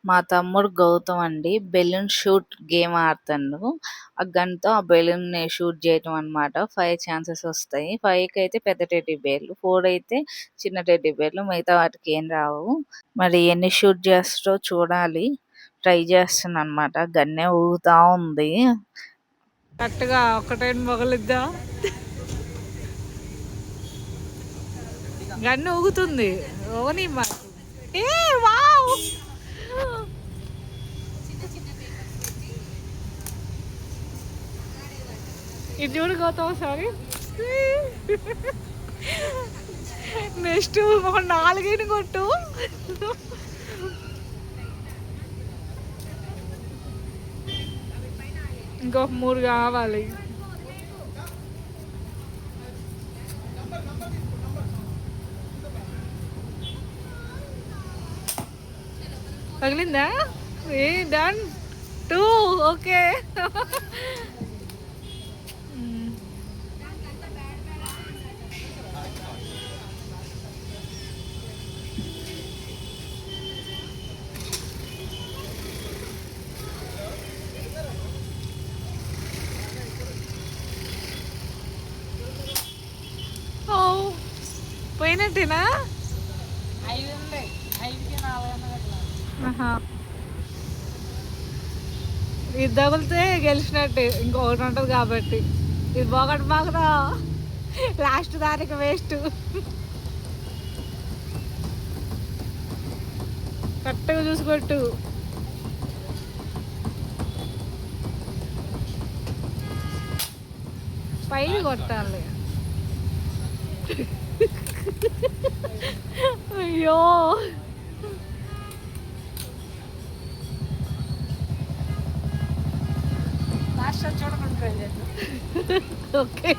మా తమ్ముడు గౌతమ్ అండి బెలూన్ షూట్ గేమ్ ఆడుతుండు. ఆ గన్‌తో ఆ బెలూన్‌ని షూట్ చేయటం అన్నమాట. 5 ఛాన్సెస్ వస్తాయి. 5కి అయితే పెద్ద టెడ్డీ బేర్లు, 4 అయితే చిన్న టెడ్డీ బేర్లు. మిగతా వాటికి ఏం రావు. మరి ఎన్ని షూట్ చేస్తాడో చూడాలి. ట్రై చేస్తున్నానన్నమాట. గన్నే ఊగుతా ఉంది. కరెక్ట్‌గా ఒకటేంటి మొగలిద్దా గన్ను ఊగుతుంది. ఓని మాకు ఏ వావ్ ఇది చూడు గౌతమ్ సారీ నెక్స్ట్ ఒక 4 కొట్టు. ఇంకొక 3 కావాలి. పగిలిందా? ఏ డన్ 2 ఓకే. ఓ పోయినట్టేనా? ఇది తగిలితే గెలిచినట్టే. ఇంకొకటి ఉంటుంది కాబట్టి ఇది పోగొట్టు బాగురా. లాస్ట్ దానికి వేస్ట్. కరెక్ట్గా చూసుకొట్టు. పైన కొట్టాలి. అయ్యో లాస్ట్ చూడకుండా ఓకే.